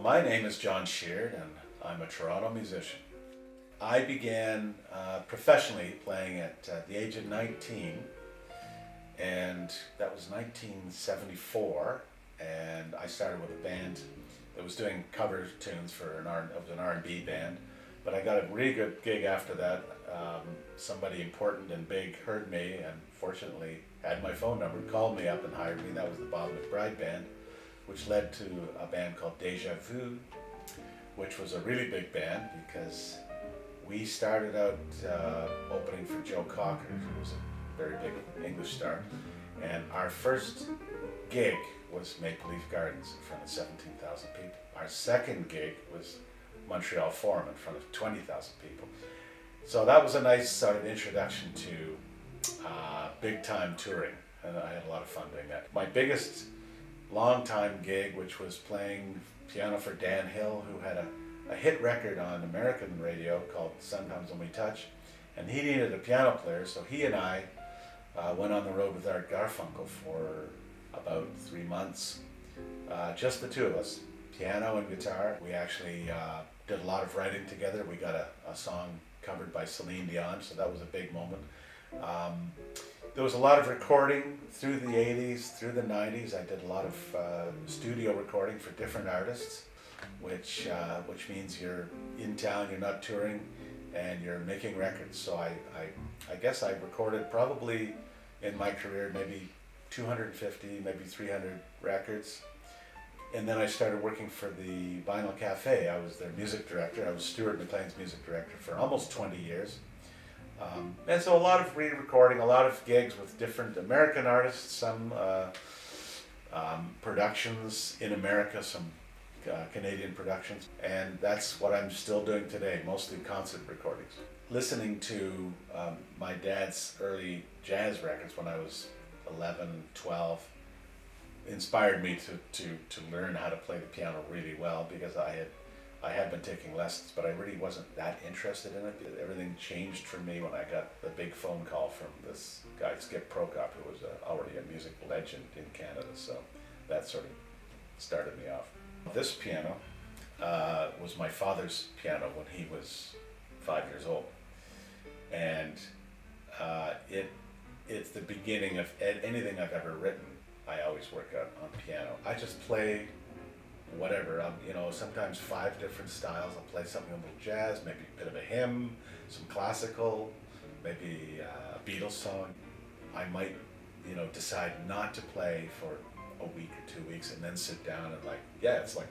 My name is John Sheard and I'm a Toronto musician. I began professionally playing at the age of 19, and that was 1974, and I started with a band that was doing cover tunes for it was an R&B band, but I got a really good gig after that. Somebody important and big heard me and fortunately had my phone number, called me up and hired me. That was the Bob McBride Band, which led to a band called Deja Vu, which was a really big band because we started out opening for Joe Cocker, who was a very big English star, and our first gig was Maple Leaf Gardens in front of 17,000 people. Our second gig was Montreal Forum in front of 20,000 people. So that was a nice sort of introduction to big time touring, and I had a lot of fun doing that. My biggest long time gig, which was playing piano for Dan Hill, who had a hit record on American radio called Sometimes When We Touch, and he needed a piano player, so he and I went on the road with Art Garfunkel for about 3 months, just the two of us, piano and guitar. We actually did a lot of writing together. We got a song covered by Celine Dion, so that was a big moment. There was a lot of recording through the 80s, through the 90s. I did a lot of studio recording for different artists, which means you're in town, you're not touring, and you're making records. So I guess I recorded probably in my career maybe 250, maybe 300 records. And then I started working for the Vinyl Cafe. I was their music director. I was Stuart McLean's music director for almost 20 years. And so a lot of re-recording, a lot of gigs with different American artists, some productions in America, some Canadian productions. And that's what I'm still doing today, mostly concert recordings. Listening to my dad's early jazz records when I was 11, 12, inspired me to learn how to play the piano really well, because I had been taking lessons, but I really wasn't that interested in it. Everything changed for me when I got the big phone call from this guy, Skip Prokop, who was already a music legend in Canada, so that sort of started me off. This piano was my father's piano when he was 5 years old, and it's the beginning of anything I've ever written. I always work out on piano. I just play whatever, sometimes 5 different styles. I'll play something a little jazz, maybe a bit of a hymn, some classical, maybe a Beatles song. I might, decide not to play for a week or 2 weeks and then sit down and it's like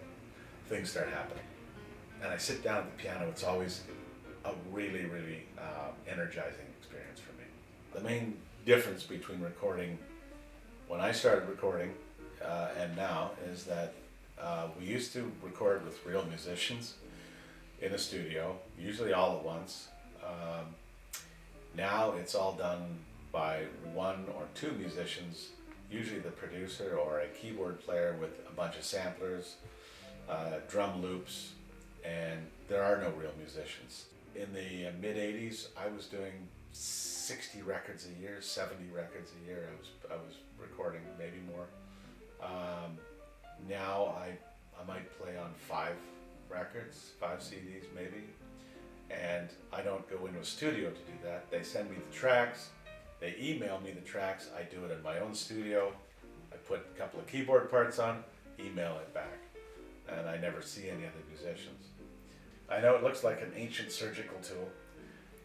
things start happening. And I sit down at the piano, it's always a really, really energizing experience for me. The main difference between recording when I started recording and now is that we used to record with real musicians in a studio, usually all at once. Now it's all done by 1 or 2 musicians, usually the producer or a keyboard player with a bunch of samplers, drum loops, and there are no real musicians. In the mid-'80s, I was doing 60 records a year, 70 records a year. I was recording, maybe more. Now I might play on 5 records, 5 CDs maybe, and I don't go into a studio to do that. They send me the tracks, they email me the tracks, I do it in my own studio, I put a couple of keyboard parts on, email it back, and I never see any other musicians. I know it looks like an ancient surgical tool,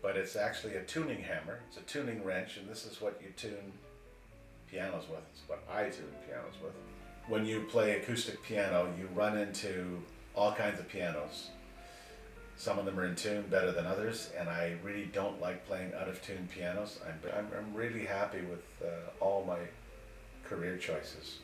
but it's actually a tuning hammer, it's a tuning wrench, and this is what you tune pianos with, it's what I tune pianos with. When you play acoustic piano, you run into all kinds of pianos. Some of them are in tune better than others, and I really don't like playing out of tune pianos. I'm really happy with all my career choices.